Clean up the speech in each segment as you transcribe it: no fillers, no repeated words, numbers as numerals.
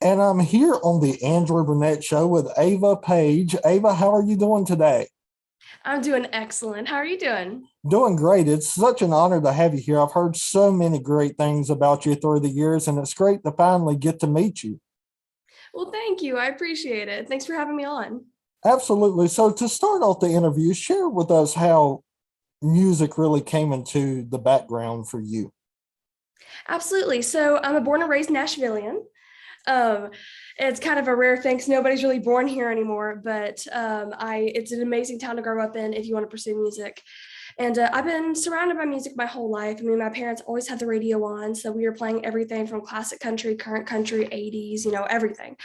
And I'm here on the Andrew Burnett Show with Ava Paige. Ava, how are you doing today? I'm doing excellent. How are you doing? Doing great. It's such an honor to have you here. I've heard so many great things about you through the years, and it's great to finally get to meet you. Well, thank you. I appreciate it. Thanks for having me on. Absolutely. So, to start off the interview, share with us how music really came into the background for you. Absolutely. So I'm a born and raised Nashvilleian. Um, it's kind of a rare thing because nobody's really born here anymore, but it's an amazing town to grow up in if you want to pursue music. And I've been surrounded by music my whole life. I mean, my parents always had the radio on, so we were playing everything from classic country, current country, 80s, everything.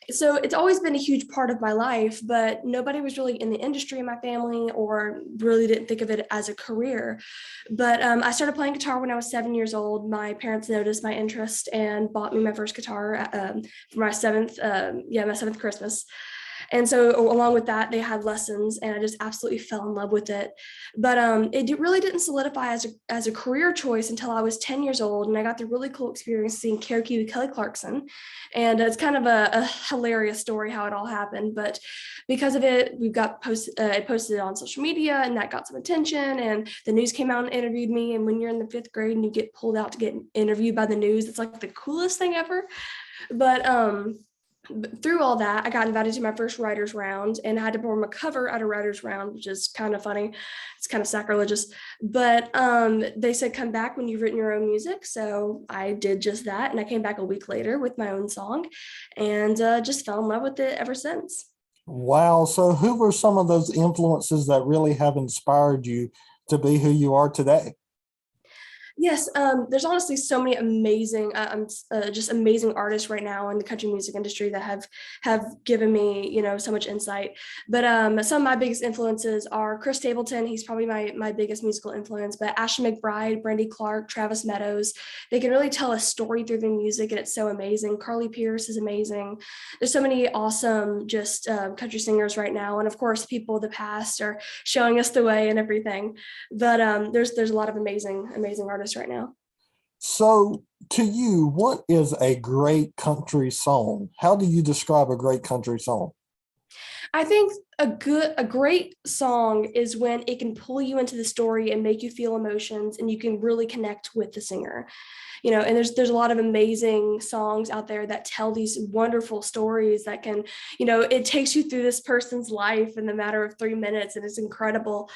So it's always been a huge part of my life, but nobody was really in the industry in my family or really didn't think of it as a career. But I started playing guitar when I was 7 years old. My parents noticed my interest and bought me my first guitar for my seventh Christmas. And so along with that, they had lessons, and I just absolutely fell in love with it. But really didn't solidify as a career choice until I was 10 years old, and I got the really cool experience seeing karaoke with Kelly Clarkson. And it's kind of a hilarious story how it all happened, but because of it, I posted it on social media, and that got some attention. And the news came out and interviewed me. And when you're in the fifth grade and you get pulled out to get interviewed by the news, it's like the coolest thing ever. But through all that, I got invited to my first writers round, and I had to perform a cover at a writers round, which is kind of funny. It's kind of sacrilegious, but they said come back when you've written your own music. So I did just that, and I came back a week later with my own song, and just fell in love with it ever since. Wow. So, who were some of those influences that really have inspired you to be who you are today? Yes, there's honestly so many amazing, just amazing artists right now in the country music industry that have given me, so much insight. But some of my biggest influences are Chris Stapleton. He's probably my biggest musical influence. But Ashley McBride, Brandy Clark, Travis Meadows, they can really tell a story through their music, and it's so amazing. Carly Pierce is amazing. There's so many awesome just country singers right now, and of course, people of the past are showing us the way and everything. But there's a lot of amazing artists right now. So, to you, what is a great country song? How do you describe a great country song? I think a great song is when it can pull you into the story and make you feel emotions, and you can really connect with the singer. And there's a lot of amazing songs out there that tell these wonderful stories that can, it takes you through this person's life in the matter of 3 minutes, and it's incredible.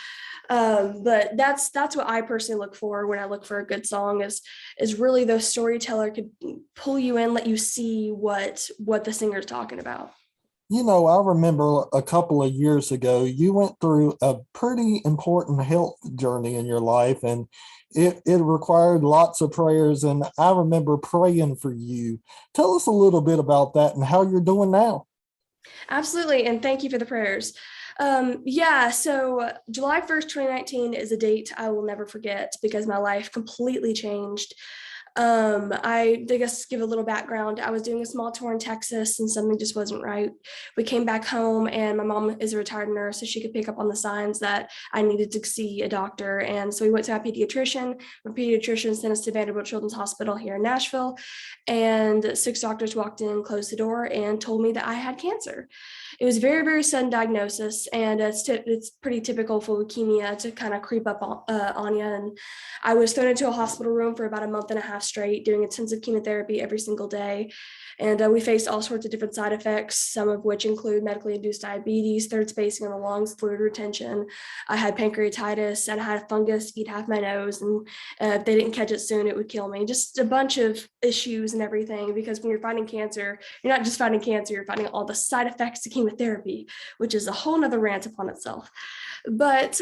But that's what I personally look for when I look for a good song is really those storyteller could pull you in, let you see what the singer's talking about. I remember a couple of years ago, you went through a pretty important health journey in your life, and it required lots of prayers. And I remember praying for you. Tell us a little bit about that and how you're doing now. Absolutely. And thank you for the prayers. Yeah, so July 1st, 2019 is a date I will never forget because my life completely changed. I guess give a little background. I was doing a small tour in Texas and something just wasn't right. We came back home, and my mom is a retired nurse, so she could pick up on the signs that I needed to see a doctor. And so we went to our pediatrician. My pediatrician sent us to Vanderbilt Children's Hospital here in Nashville, and six doctors walked in, closed the door, and told me that I had cancer. It was very, very sudden diagnosis, and it's pretty typical for leukemia to kind of creep up on you. And I was thrown into a hospital room for about a month and a half straight, doing intensive chemotherapy every single day. And we faced all sorts of different side effects, some of which include medically induced diabetes, third spacing on the lungs, fluid retention. I had pancreatitis, and I had a fungus eat half my nose. And if they didn't catch it soon, it would kill me. Just a bunch of issues and everything, because when you're fighting cancer, you're not just fighting cancer, you're fighting all the side effects of chemotherapy, which is a whole nother rant upon itself. But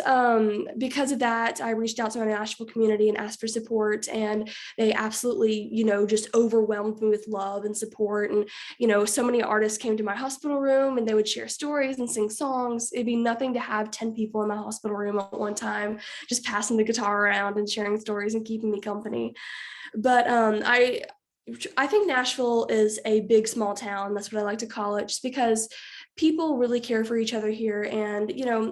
because of that, I reached out to my Nashville community and asked for support, and they absolutely, just overwhelmed me with love and support. And, so many artists came to my hospital room, and they would share stories and sing songs. It'd be nothing to have 10 people in my hospital room at one time, just passing the guitar around and sharing stories and keeping me company. But I think Nashville is a big small town. That's what I like to call it, just because people really care for each other here. And,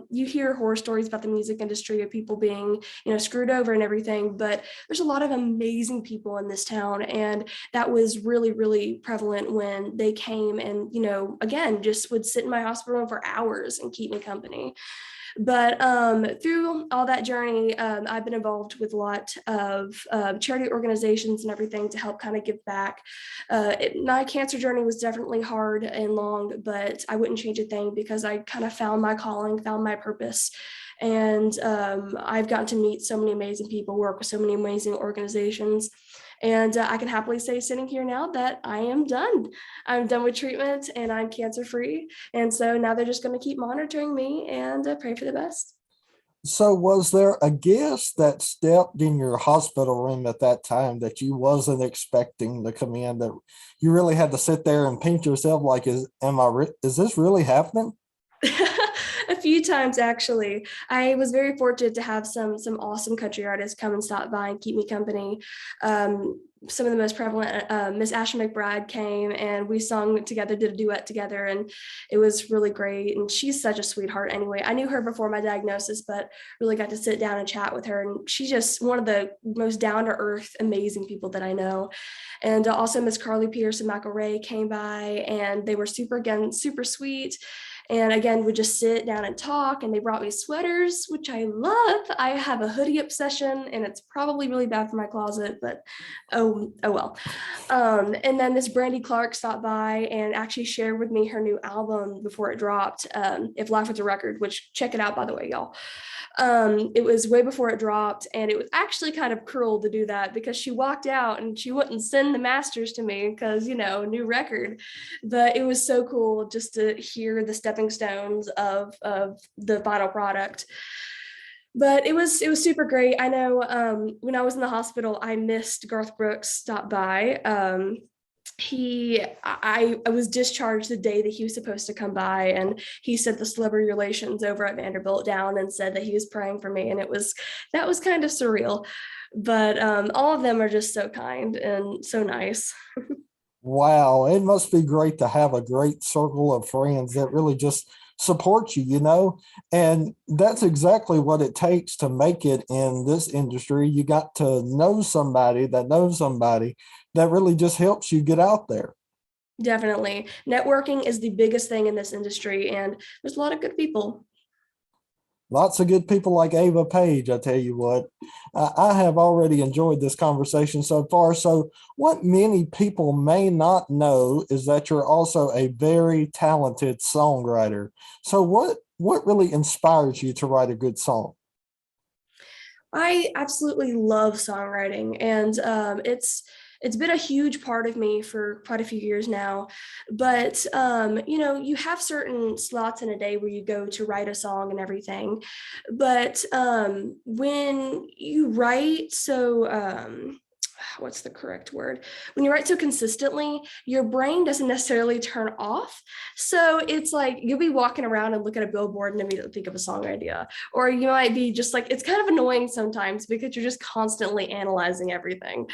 you hear horror stories about the music industry of people being, screwed over and everything, but there's a lot of amazing people in this town. And that was really, really prevalent when they came and, again, just would sit in my hospital room for hours and keep me company. But through all that journey, I've been involved with a lot of charity organizations and everything to help kind of give back. My cancer journey was definitely hard and long, but I wouldn't change a thing because I kind of found my calling, found my purpose. And I've gotten to meet so many amazing people, work with so many amazing organizations. And I can happily say sitting here now that I am done. I'm done with treatment and I'm cancer free. And so now they're just going to keep monitoring me and pray for the best. So was there a guest that stepped in your hospital room at that time that you wasn't expecting to come in, that you really had to sit there and pinch yourself like, is this really happening? A few times actually. I was very fortunate to have some awesome country artists come and stop by and keep me company. Some of the most prevalent, Miss Ashley McBride came and we sung together, did a duet together, and it was really great. And she's such a sweetheart anyway. I knew her before my diagnosis, but really got to sit down and chat with her. And she's just one of the most down to earth, amazing people that I know. And also Miss Carly Pierce and Michael Ray came by and they were super sweet. And again, would just sit down and talk. And they brought me sweaters, which I love. I have a hoodie obsession, and it's probably really bad for my closet, but oh well. And then this Brandy Clark stopped by and actually shared with me her new album before it dropped, If Life Was a Record, which check it out, by the way, y'all. It was way before it dropped, and it was actually kind of cruel to do that because she walked out and she wouldn't send the masters to me because, new record. But it was so cool just to hear the stepping stones of the final product. But it was super great. I know when I was in the hospital, I missed Garth Brooks stopped by. I was discharged the day that he was supposed to come by, and he sent the celebrity relations over at Vanderbilt down and said that he was praying for me, and that was kind of surreal. But all of them are just so kind and so nice. Wow, it must be great to have a great circle of friends that really just support you, and that's exactly what it takes to make it in this industry. You got to know somebody that knows somebody that really just helps you get out there. Definitely. Networking is the biggest thing in this industry, and there's a lot of good people. Lots of good people like Ava Paige, I tell you what. I have already enjoyed this conversation so far. So, what many people may not know is that you're also a very talented songwriter. So, what really inspires you to write a good song? I absolutely love songwriting, and it's been a huge part of me for quite a few years now. But you have certain slots in a day where you go to write a song and everything. But when you write what's the correct word? When you write so consistently, your brain doesn't necessarily turn off. So it's like you'll be walking around and look at a billboard and immediately think of a song idea. Or you might be just like, it's kind of annoying sometimes because you're just constantly analyzing everything.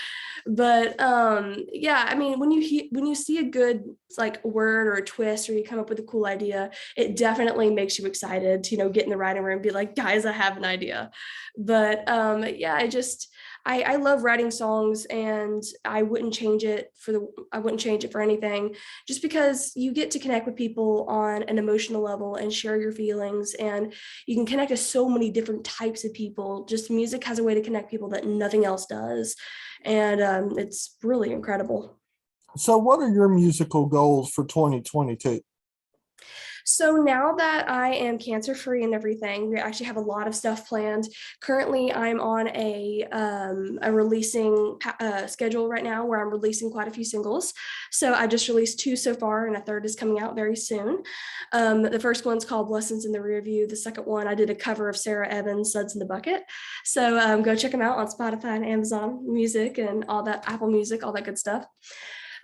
But yeah, I mean, when you see a good like word or a twist or you come up with a cool idea, it definitely makes you excited to, get in the writing room and be like, guys, I have an idea. But yeah, I love writing songs, and I wouldn't change it for anything, just because you get to connect with people on an emotional level and share your feelings, and you can connect with so many different types of people. Just music has a way to connect people that nothing else does. And it's really incredible. So, what are your musical goals for 2022? So now that I am cancer free and everything, we actually have a lot of stuff planned. Currently, I'm on a releasing schedule right now where I'm releasing quite a few singles. So I just released two so far, and a third is coming out very soon. The first one's called Blessings in the Rearview. The second one, I did a cover of Sarah Evans' Suds in the Bucket. So go check them out on Spotify and Amazon Music and all that, Apple Music, all that good stuff.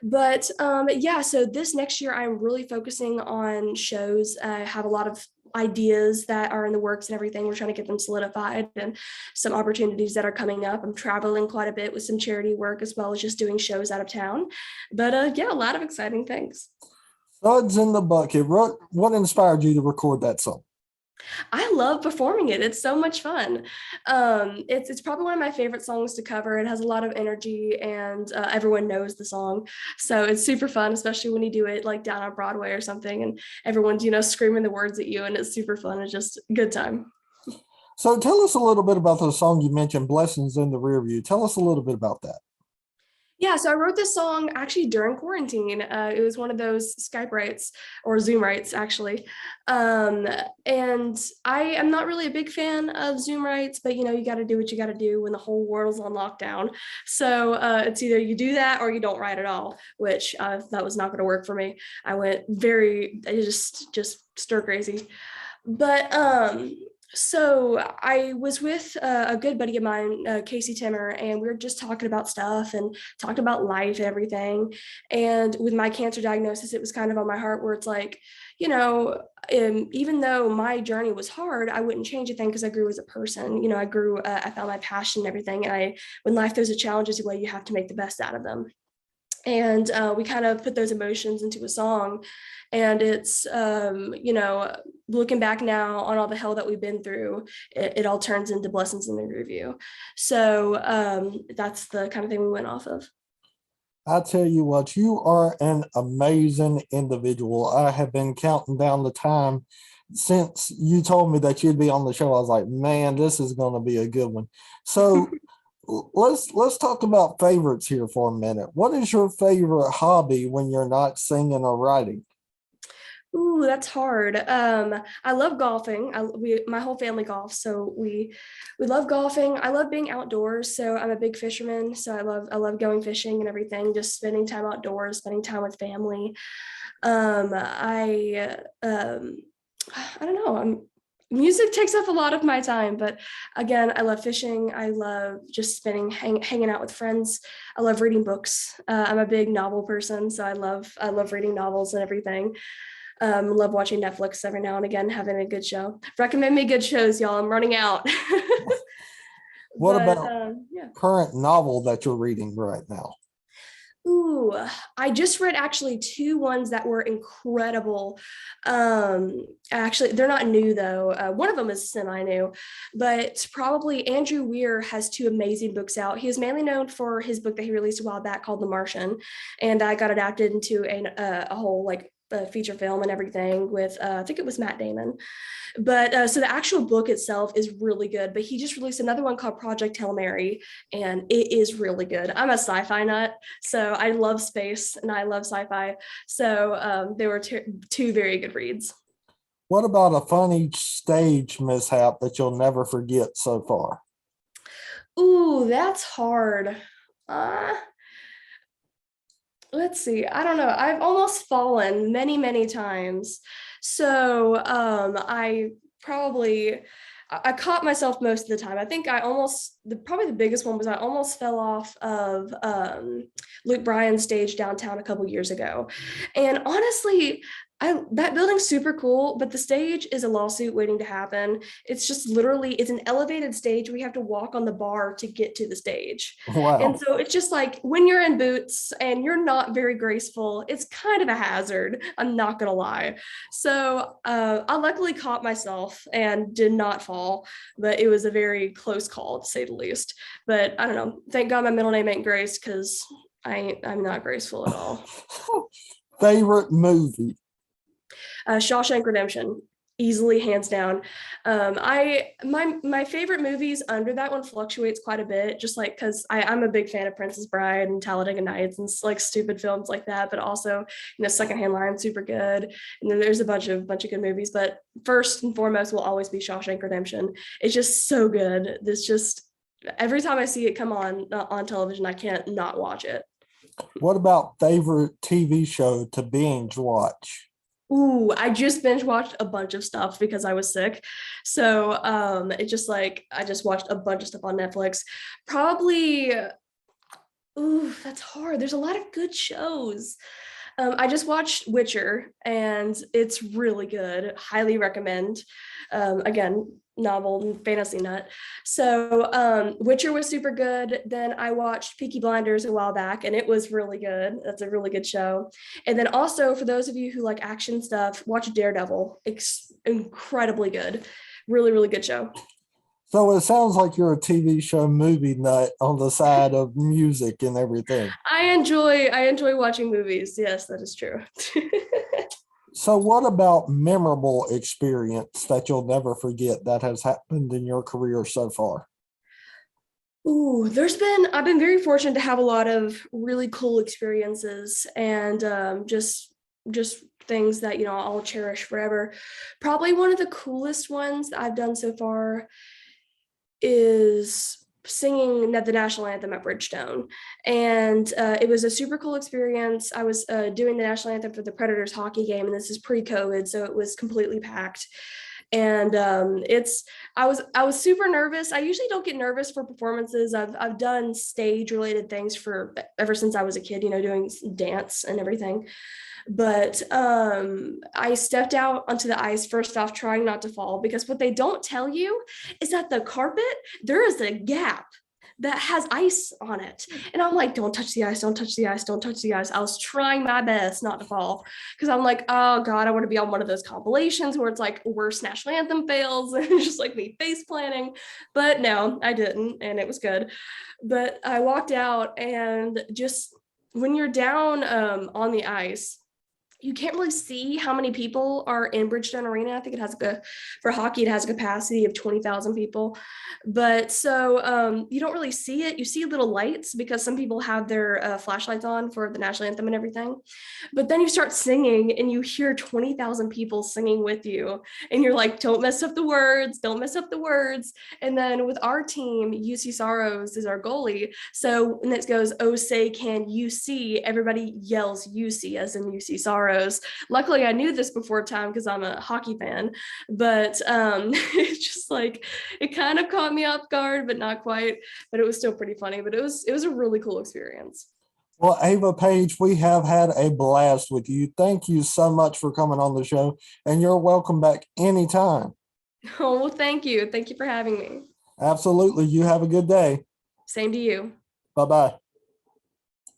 But yeah, so this next year, I'm really focusing on shows. I have a lot of ideas that are in the works and everything. We're trying to get them solidified, and some opportunities that are coming up. I'm traveling quite a bit with some charity work as well as just doing shows out of town. But yeah, a lot of exciting things. Suds in the Bucket. What inspired you to record that song? I love performing it. It's so much fun. It's probably one of my favorite songs to cover. It has a lot of energy, and everyone knows the song, so it's super fun, especially when you do it like down on Broadway or something, and everyone's screaming the words at you, and it's super fun. It's just a good time. So tell us a little bit about the song you mentioned, Blessings in the Rearview. Tell us a little bit about that. Yeah, so I wrote this song actually during quarantine. It was one of those Skype writes or Zoom writes, actually. Um, and I am not really a big fan of Zoom writes, but you got to do what you got to do when the whole world's on lockdown. So it's either you do that or you don't write at all, which that was not going to work for me. I just stir crazy. But so I was with a good buddy of mine, Casey Timmer, and we were just talking about stuff and talked about life and everything. And with my cancer diagnosis, it was kind of on my heart where it's like, even though my journey was hard, I wouldn't change a thing because I grew as a person. I grew, I found my passion and everything. And when life throws the challenges away, you have to make the best out of them. And we kind of put those emotions into a song, and it's looking back now on all the hell that we've been through, it all turns into blessings in the review. So that's the kind of thing we went off of. I tell you what, you are an amazing individual. I have been counting down the time since you told me that you'd be on the show. I was like, man, this is going to be a good one. So let's talk about favorites here for a minute. What is your favorite hobby when you're not singing or writing? Ooh, that's hard. I love golfing. My whole family golfs, so we love golfing. I love being outdoors, so I'm a big fisherman. So I love going fishing and everything. Just spending time outdoors, spending time with family. I don't know. Music takes up a lot of my time, but again, I love fishing. I love just hanging out with friends. I love reading books. I'm a big novel person, so I love reading novels and everything. Love watching Netflix every now and again, having a good show. Recommend me good shows, y'all. I'm running out. What But about yeah. current novel that you're reading right now? Ooh, I just read actually two ones that were incredible. Actually, they're not new though. One of them is semi-new, but probably Andrew Weir has two amazing books out. He is mainly known for his book that he released a while back called The Martian, and I got adapted into a whole like feature film and everything with I think it was Matt Damon. But so the actual book itself is really good. But he just released another one called Project Hail Mary, and it is really good. I'm a sci-fi nut, so I love space and I love sci-fi. So they were two very good reads. What about a funny stage mishap that you'll never forget so far? Ooh, that's hard. Uh, let's see. I don't know. I've almost fallen many, many times. So I probably I caught myself most of the time. I think probably the biggest one was I almost fell off of Luke Bryan's stage downtown a couple years ago. And honestly, that building's super cool, but the stage is a lawsuit waiting to happen. It's just literally it's an elevated stage. We have to walk on the bar to get to the stage. And Wow. so it's just like when you're in boots and you're not very graceful, it's kind of a hazard. I'm not gonna lie. So I luckily caught myself and did not fall, but it was a very close call to say the least. But I don't know. Thank God my middle name ain't Grace because I'm not graceful at all. Favorite movie? Shawshank Redemption, easily hands down. My favorite movies under that one fluctuates quite a bit, just like because I'm a big fan of Princess Bride and Talladega Nights and like stupid films like that, but also Secondhand Lion, super good, and then there's a bunch of good movies, but first and foremost will always be Shawshank Redemption. It's just so good. This just every time I see it come on television, I can't not watch it. What about favorite TV show to binge watch? Ooh, I just binge watched a bunch of stuff because I was sick. So it just like I just watched a bunch of stuff on Netflix. Probably ooh, that's hard. There's a lot of good shows. I just watched Witcher and it's really good. Highly recommend. Again, novel and fantasy nut. So Witcher was super good. Then I watched Peaky Blinders a while back and it was really good. That's a really good show. And then also for those of you who like action stuff, watch Daredevil. It's incredibly good. Really, really good show. So it sounds like you're a TV show movie nut on the side of music and everything. I enjoy watching movies. Yes, that is true. So what about memorable experience that you'll never forget that has happened in your career so far? Ooh, I've been very fortunate to have a lot of really cool experiences and just things that, I'll cherish forever. Probably one of the coolest ones that I've done so far is singing the national anthem at Bridgestone. And it was a super cool experience. I was doing the national anthem for the Predators hockey game, and this is pre-COVID, so it was completely packed. And I was super nervous. I usually don't get nervous for performances. I've done stage related things for ever since I was a kid, doing dance and everything. But I stepped out onto the ice first off, trying not to fall, because what they don't tell you is that the carpet, there is a gap that has ice on it. And I'm like, don't touch the ice, don't touch the ice, don't touch the ice. I was trying my best not to fall because I'm like, oh God, I want to be on one of those compilations where it's like worst national anthem fails and it's just like me face planting. But no, I didn't. And it was good. But I walked out and just when you're down on the ice, you can't really see how many people are in Bridgestone Arena. I think it has for hockey, it has a capacity of 20,000 people. But so you don't really see it. You see little lights because some people have their flashlights on for the national anthem and everything. But then you start singing and you hear 20,000 people singing with you. And you're like, don't mess up the words, don't mess up the words. And then with our team, UC Sorrows is our goalie. So when it goes, oh, say, can you see? Everybody yells UC as in UC Sorrows. Luckily, I knew this before time because I'm a hockey fan, but it's just like it kind of caught me off guard, but not quite. But it was still pretty funny. But it was a really cool experience. Well, Ava Page, we have had a blast with you. Thank you so much for coming on the show, and you're welcome back anytime. Oh, well, thank you. Thank you for having me. Absolutely. You have a good day. Same to you. Bye bye.